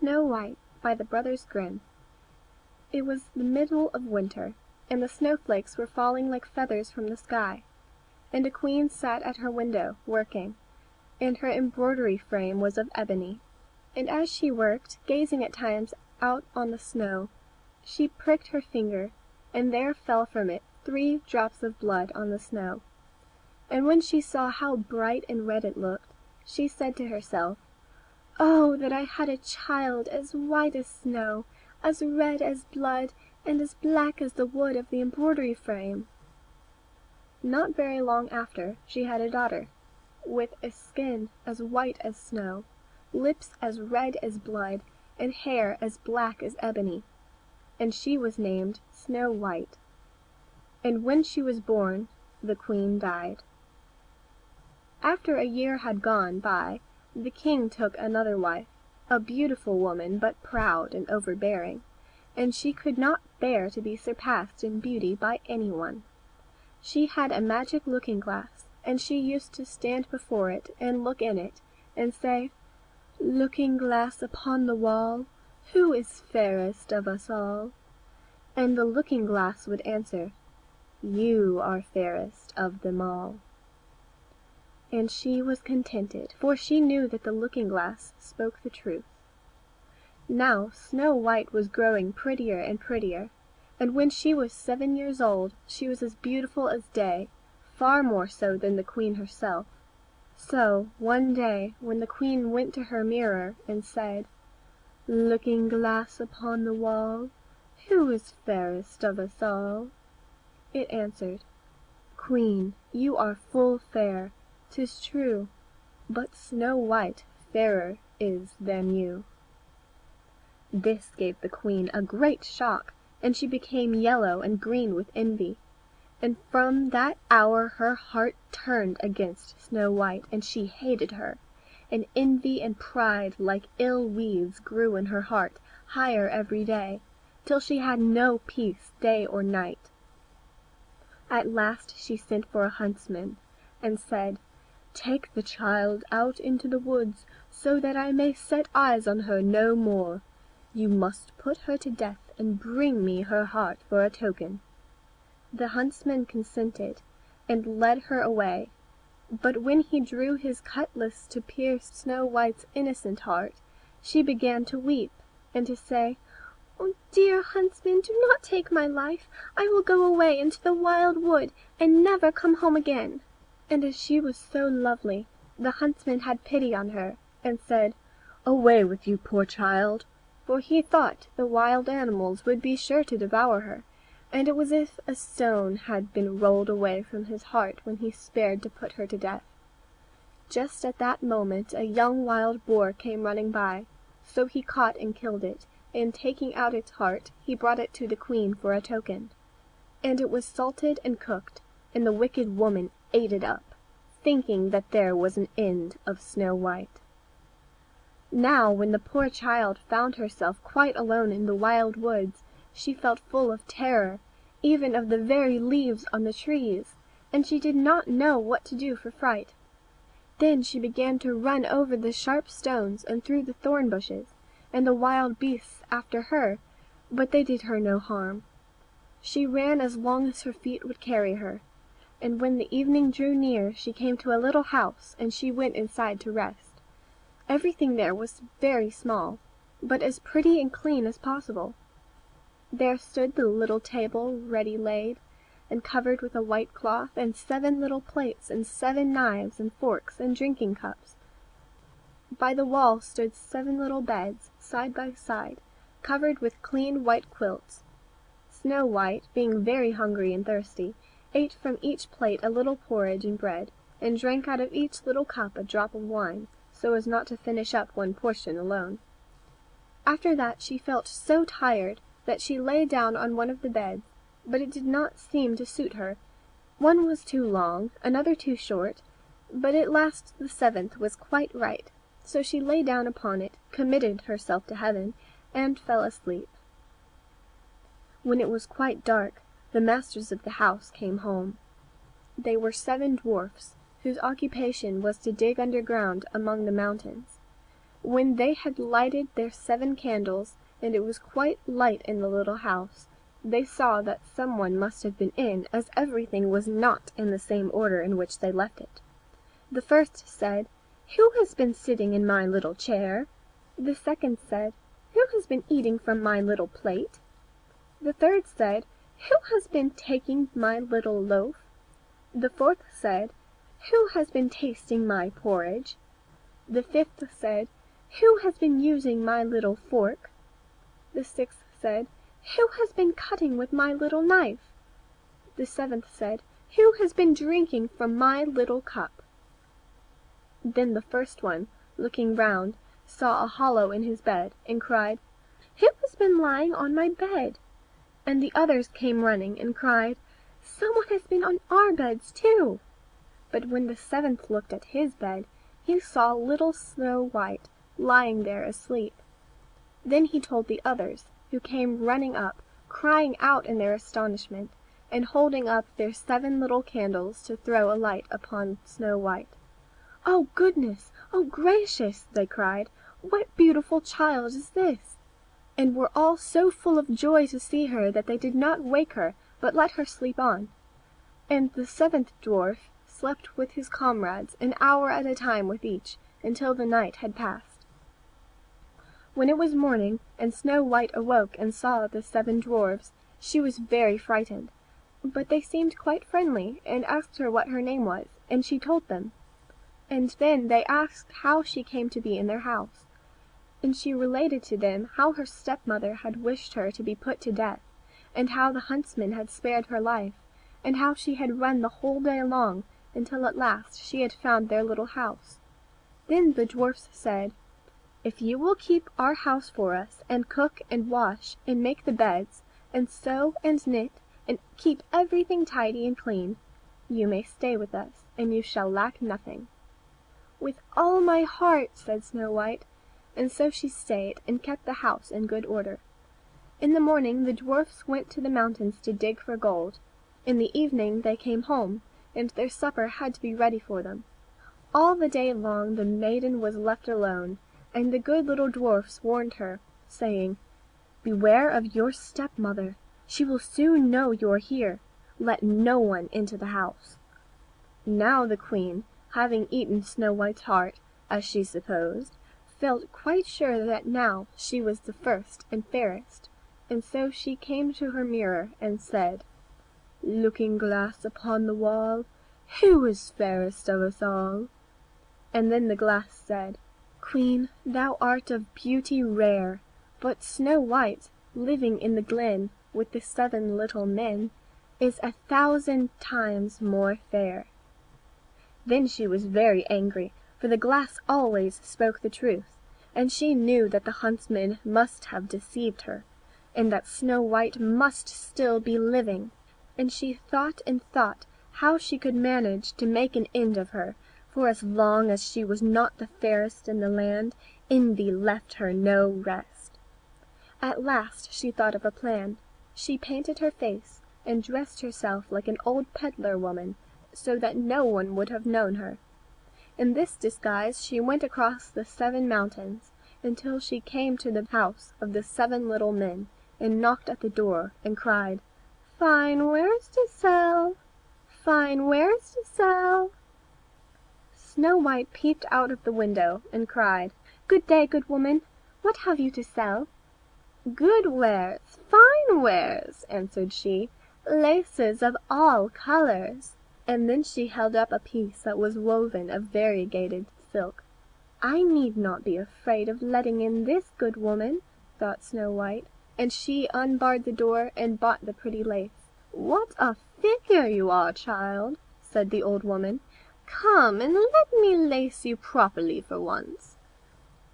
Snow White by the Brothers Grimm. It was the middle of winter, and the snowflakes were falling like feathers from the sky, and a queen sat at her window, working, and her embroidery frame was of ebony, and as she worked, gazing at times out on the snow, she pricked her finger, and there fell from it 3 drops of blood on the snow. And when she saw how bright and red it looked, she said to herself, "Oh, that I had a child as white as snow, as red as blood, and as black as the wood of the embroidery frame." Not very long after she had a daughter, with a skin as white as snow, lips as red as blood, and hair as black as ebony, and she was named Snow White. And when she was born, the queen died. After a year had gone by, the king took another wife, a beautiful woman, but proud and overbearing, and she could not bear to be surpassed in beauty by anyone. She had a magic looking-glass, and she used to stand before it and look in it, and say, "Looking-glass upon the wall, who is fairest of us all?" And the looking-glass would answer, "You are fairest of them all." And she was contented, for she knew that the looking-glass spoke the truth. Now Snow White was growing prettier and prettier, and when she was 7 years old she was as beautiful as day, far more so than the queen herself. So one day when the queen went to her mirror and said, "Looking-glass upon the wall, who is fairest of us all?" it answered, "Queen, you are full fair, 'tis true, but Snow White fairer is than you." This gave the queen a great shock, and she became yellow and green with envy, and from that hour her heart turned against Snow White, and she hated her, and envy and pride like ill weeds grew in her heart higher every day, till she had no peace day or night. At last she sent for a huntsman, and said, "Take the child out into the woods, so that I may set eyes on her no more. You must put her to death, and bring me her heart for a token." The huntsman consented, and led her away, but when he drew his cutlass to pierce Snow White's innocent heart, she began to weep, and to say, "Oh, dear huntsman, do not take my life. I will go away into the wild wood, and never come home again." And as she was so lovely, the huntsman had pity on her, and said, "Away with you, poor child," for he thought the wild animals would be sure to devour her, and it was as if a stone had been rolled away from his heart when he spared to put her to death. Just at that moment a young wild boar came running by, so he caught and killed it, and taking out its heart he brought it to the queen for a token. And it was salted and cooked, and the wicked woman ate it up, thinking that there was an end of Snow White. Now when the poor child found herself quite alone in the wild woods, she felt full of terror, even of the very leaves on the trees, and she did not know what to do for fright. Then she began to run over the sharp stones and through the thorn bushes, and the wild beasts after her, but they did her no harm. She ran as long as her feet would carry her, and when the evening drew near she came to a little house, and she went inside to rest. Everything there was very small, but as pretty and clean as possible. There stood the little table ready laid, and covered with a white cloth, and 7 little plates, and 7 knives and forks and drinking cups. By the wall stood 7 little beds, side by side, covered with clean white quilts. Snow White, being very hungry and thirsty, ate from each plate a little porridge and bread, and drank out of each little cup a drop of wine, so as not to finish up one portion alone. After that she felt so tired that she lay down on one of the beds, but it did not seem to suit her. One was too long, another too short, but at last the 7th was quite right, so she lay down upon it, committed herself to heaven, and fell asleep. When it was quite dark, the masters of the house came home. They were 7 dwarfs, whose occupation was to dig underground among the mountains. When they had lighted their 7 candles, and it was quite light in the little house, they saw that some one must have been in, as everything was not in the same order in which they left it. The first said, "Who has been sitting in my little chair?" The second said, "Who has been eating from my little plate?" The third said, "Who has been taking my little loaf?" The fourth said, "Who has been tasting my porridge?" The fifth said, "Who has been using my little fork?" The sixth said, "Who has been cutting with my little knife?" The seventh said, "Who has been drinking from my little cup?" Then the first one, looking round, saw a hollow in his bed, and cried, "Who has been lying on my bed?" And the others came running, and cried, "Some one has been on our beds too." But when the seventh looked at his bed, he saw little Snow White lying there asleep. Then he told the others, who came running up, crying out in their astonishment, and holding up their 7 little candles to throw a light upon Snow White. "Oh goodness! Oh gracious!" they cried. "What beautiful child is this?" and were all so full of joy to see her that they did not wake her, but let her sleep on. And the 7th dwarf slept with his comrades, an hour at a time with each, until the night had passed. When it was morning, and Snow White awoke and saw the 7 dwarfs, she was very frightened. But they seemed quite friendly, and asked her what her name was, and she told them. And then they asked how she came to be in their house. And she related to them how her stepmother had wished her to be put to death, and how the huntsman had spared her life, and how she had run the whole day long, until at last she had found their little house. Then the dwarfs said, "If you will keep our house for us, and cook and wash, and make the beds, and sew and knit, and keep everything tidy and clean, you may stay with us, and you shall lack nothing." "With all my heart," said Snow White, and so she stayed, and kept the house in good order. In the morning the dwarfs went to the mountains to dig for gold. In the evening they came home, and their supper had to be ready for them. All the day long the maiden was left alone, and the good little dwarfs warned her, saying, "Beware of your stepmother. She will soon know you're here. Let no one into the house." Now the queen, having eaten Snow White's heart, as she supposed, felt quite sure that now she was the first and fairest, and so she came to her mirror and said, "Looking glass upon the wall, who is fairest of us all?" And then the glass said, "Queen, thou art of beauty rare, but Snow White, living in the glen with the 7 little men, is 1,000 times more fair." Then she was very angry, for the glass always spoke the truth, and she knew that the huntsman must have deceived her, and that Snow White must still be living, and she thought and thought how she could manage to make an end of her, for as long as she was not the fairest in the land, envy left her no rest. At last she thought of a plan. She painted her face, and dressed herself like an old peddler woman, so that no one would have known her. In this disguise she went across the 7 mountains, until she came to the house of the 7 little men, and knocked at the door, and cried, "Fine wares to sell! Fine wares to sell!" Snow White peeped out of the window, and cried, "Good day, good woman. What have you to sell?" "Good wares, fine wares," answered she, "laces of all colors." And then she held up a piece that was woven of variegated silk. "I need not be afraid of letting in this good woman," thought Snow White, and she unbarred the door and bought the pretty lace. "What a figure you are, child," said the old woman. "Come and let me lace you properly for once."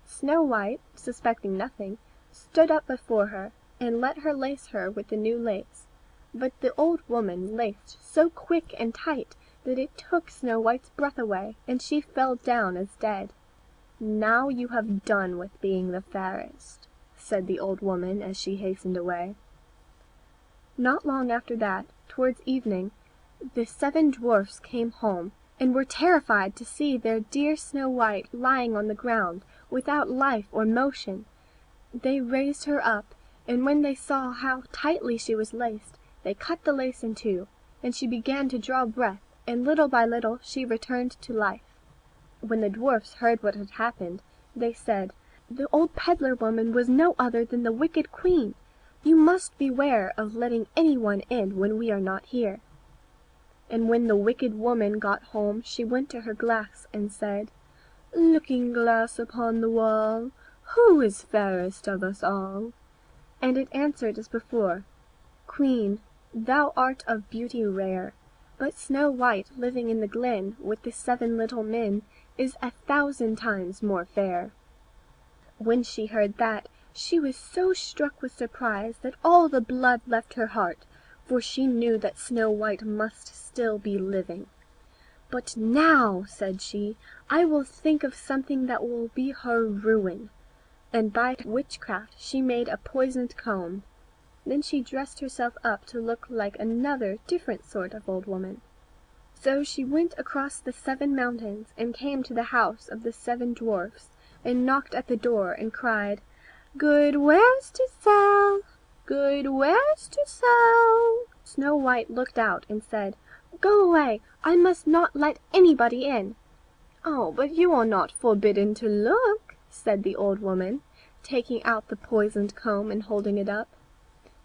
Snow White, suspecting nothing, stood up before her, and let her lace her with the new lace. But the old woman laced so quick and tight that it took Snow White's breath away, and she fell down as dead. "Now you have done with being the fairest," said the old woman as she hastened away. Not long after that, towards evening, the 7 dwarfs came home, and were terrified to see their dear Snow White lying on the ground, without life or motion. They raised her up, and when they saw how tightly she was laced, they cut the lace in two, and she began to draw breath, and little by little she returned to life. When the dwarfs heard what had happened, they said, "The old peddler woman was no other than the wicked queen. You must beware of letting anyone in when we are not here." And when the wicked woman got home, she went to her glass and said, "Looking glass upon the wall, who is fairest of us all?" And it answered as before, "Queen, thou art of beauty rare, but Snow White living in the glen with the 7 little men is 1,000 times more fair." When she heard that, she was so struck with surprise that all the blood left her heart, for she knew that Snow White must still be living. "But now," said she, "I will think of something that will be her ruin." And by witchcraft she made a poisoned comb. Then she dressed herself up to look like another different sort of old woman. So she went across the 7 mountains and came to the house of the 7 dwarfs, and knocked at the door and cried, "Good wares to sell, good wares to sell." Snow White looked out and said, "Go away, I must not let anybody in." "Oh, but you are not forbidden to look," said the old woman, taking out the poisoned comb and holding it up.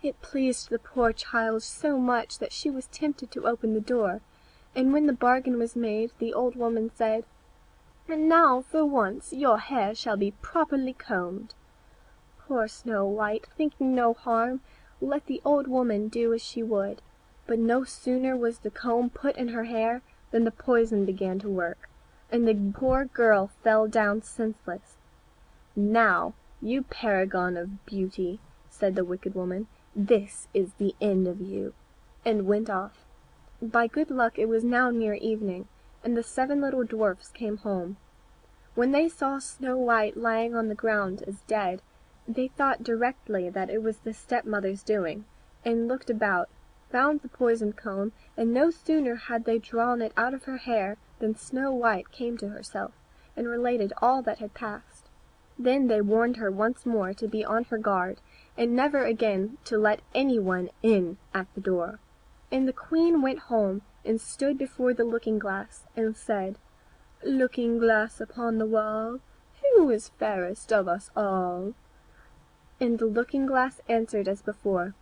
It pleased the poor child so much that she was tempted to open the door, and when the bargain was made, the old woman said, "And now for once your hair shall be properly combed." Poor Snow White, thinking no harm, let the old woman do as she would, but no sooner was the comb put in her hair than the poison began to work, and the poor girl fell down senseless. "Now, you paragon of beauty," said the wicked woman, "this is the end of you," and went off. By good luck it was now near evening, and the 7 little dwarfs came home. When they saw Snow White lying on the ground as dead, they thought directly that it was the stepmother's doing, and looked about, found the poisoned comb, and no sooner had they drawn it out of her hair than Snow White came to herself, and related all that had passed. Then they warned her once more to be on her guard, and never again to let anyone in at the door. And the queen went home, and stood before the looking-glass, and said, "Looking glass upon the wall, who is fairest of us all?" And the looking-glass answered as before,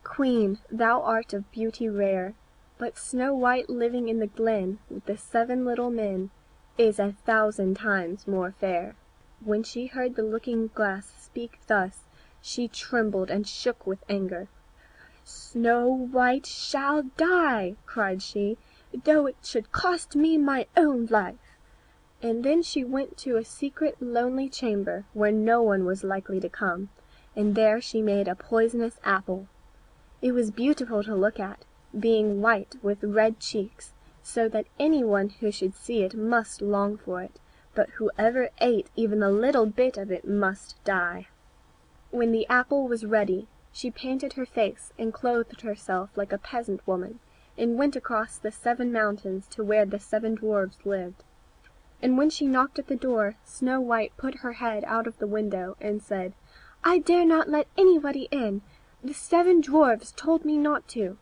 "Queen, thou art of beauty rare, but Snow White living in the glen with the 7 little men is 1,000 times more fair." When she heard the looking-glass speak thus, she trembled and shook with anger. "Snow White shall die," cried she, "though it should cost me my own life." And then she went to a secret lonely chamber where no one was likely to come, and there she made a poisonous apple. It was beautiful to look at, being white with red cheeks, so that anyone who should see it must long for it, but whoever ate even a little bit of it must die. When the apple was ready, she painted her face and clothed herself like a peasant woman, and went across the 7 mountains to where the 7 dwarfs lived. And when she knocked at the door, Snow White put her head out of the window and said, "I dare not let anybody in. The 7 dwarfs told me not to."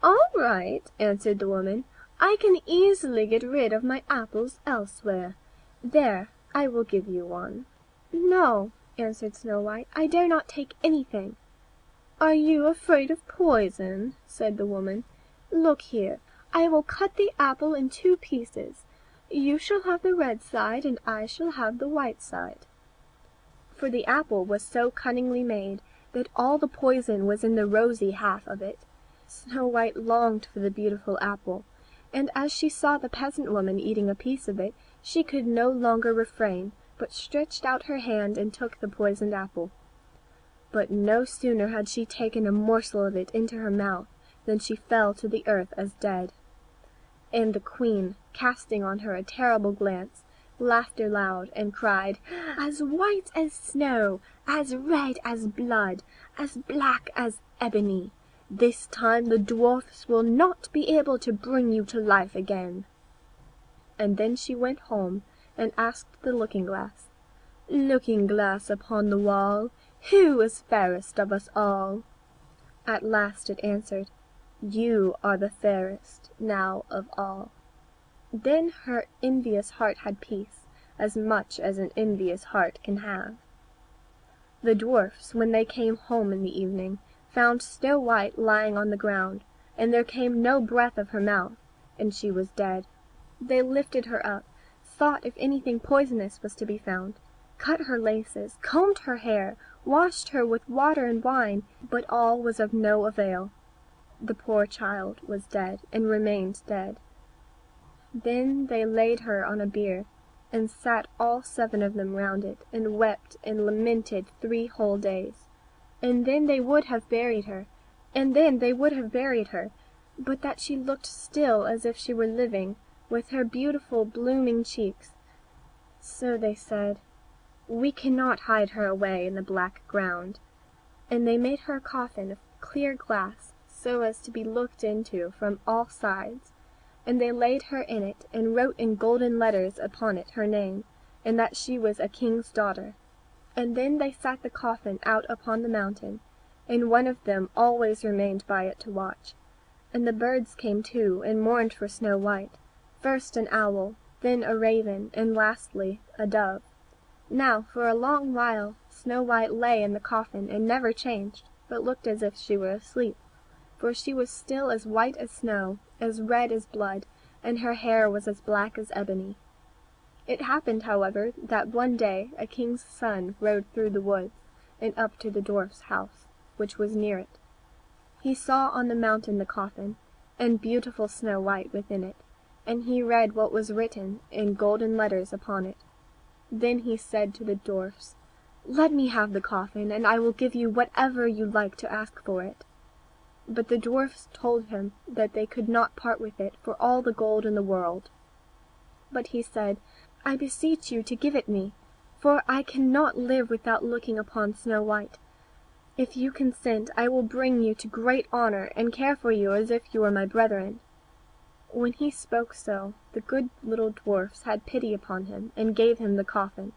"All right," answered the woman. "I can easily get rid of my apples elsewhere. There, I will give you one." "No," answered Snow White, "I dare not take anything." "Are you afraid of poison?" said the woman. "Look here, I will cut the apple in 2 pieces. You shall have the red side, and I shall have the white side." For the apple was so cunningly made that all the poison was in the rosy half of it. Snow White longed for the beautiful apple, and as she saw the peasant woman eating a piece of it, she could no longer refrain, but stretched out her hand and took the poisoned apple. But no sooner had she taken a morsel of it into her mouth than she fell to the earth as dead. And the queen, casting on her a terrible glance, laughed aloud and cried, "As white as snow, as red as blood, as black as ebony. This time the dwarfs will not be able to bring you to life again." And then she went home and asked the looking-glass, Looking-glass upon the wall, who is fairest of us all? At last it answered, You are the fairest now of all. Then her envious heart had peace, as much as an envious heart can have. The dwarfs, when they came home in the evening, found Snow White lying on the ground, and there came no breath of her mouth, and she was dead. They lifted her up, thought if anything poisonous was to be found, cut her laces, combed her hair, washed her with water and wine, but all was of no avail. The poor child was dead, and remained dead. Then they laid her on a bier, and sat all 7 of them round it, and wept and lamented 3 whole days. And then they would have buried her, but that she looked still as if she were living, with her beautiful blooming cheeks. So they said, We cannot hide her away in the black ground. And they made her a coffin of clear glass, so as to be looked into from all sides. And they laid her in it, and wrote in golden letters upon it her name, and that she was a king's daughter. And then they set the coffin out upon the mountain, and one of them always remained by it to watch. And the birds came too, and mourned for Snow White, first an owl, then a raven, and lastly a dove. Now for a long while Snow White lay in the coffin, and never changed, but looked as if she were asleep, for she was still as white as snow, as red as blood, and her hair was as black as ebony. It happened, however, that one day a king's son rode through the woods, and up to the dwarf's house, which was near it. He saw on the mountain the coffin, and beautiful Snow White within it, and he read what was written in golden letters upon it. Then he said to the dwarfs, Let me have the coffin, and I will give you whatever you like to ask for it. But the dwarfs told him that they could not part with it for all the gold in the world. But he said, I beseech you to give it me, for I cannot live without looking upon Snow White. If you consent, I will bring you to great honor, and care for you as if you were my brethren. When he spoke so, the good little dwarfs had pity upon him, and gave him the coffin.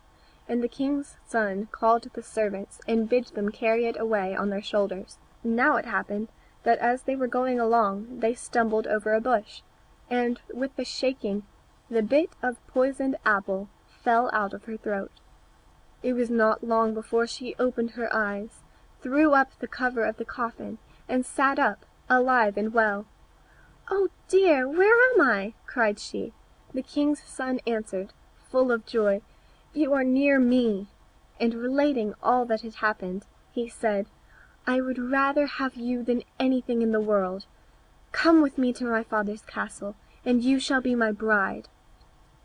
And the king's son called the servants, and bid them carry it away on their shoulders. Now it happened that as they were going along they stumbled over a bush, and with the shaking the bit of poisoned apple fell out of her throat. It was not long before she opened her eyes, threw up the cover of the coffin, and sat up, alive and well. "Oh dear, where am I?" cried she. The king's son answered, full of joy, "You are near me." And relating all that had happened, he said, "I would rather have you than anything in the world. Come with me to my father's castle, and you shall be my bride."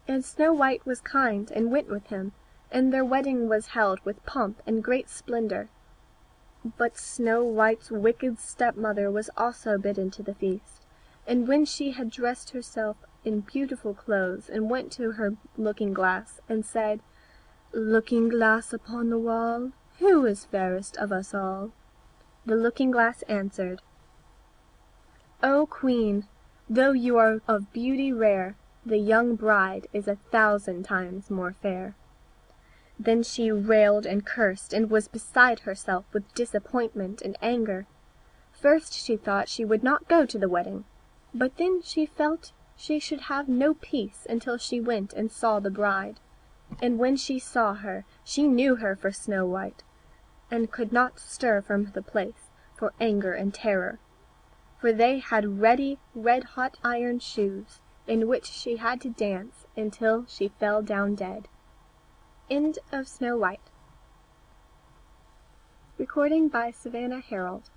And Snow White was kind, and went with him, and their wedding was held with pomp and great splendor. But Snow White's wicked stepmother was also bidden to the feast, and when she had dressed herself in beautiful clothes, and went to her looking-glass, and said, "Looking-glass upon the wall, who is fairest of us all?" the looking-glass answered, "O Queen, though you are of beauty rare, the young bride is 1,000 times more fair." Then she railed and cursed, and was beside herself with disappointment and anger. First she thought she would not go to the wedding, but then she felt she should have no peace until she went and saw the bride. And when she saw her, she knew her for Snow White, and could not stir from the place for anger and terror. For they had ready red-hot iron shoes, in which she had to dance until she fell down dead. End of Snow White. Recording by Savannah Harold.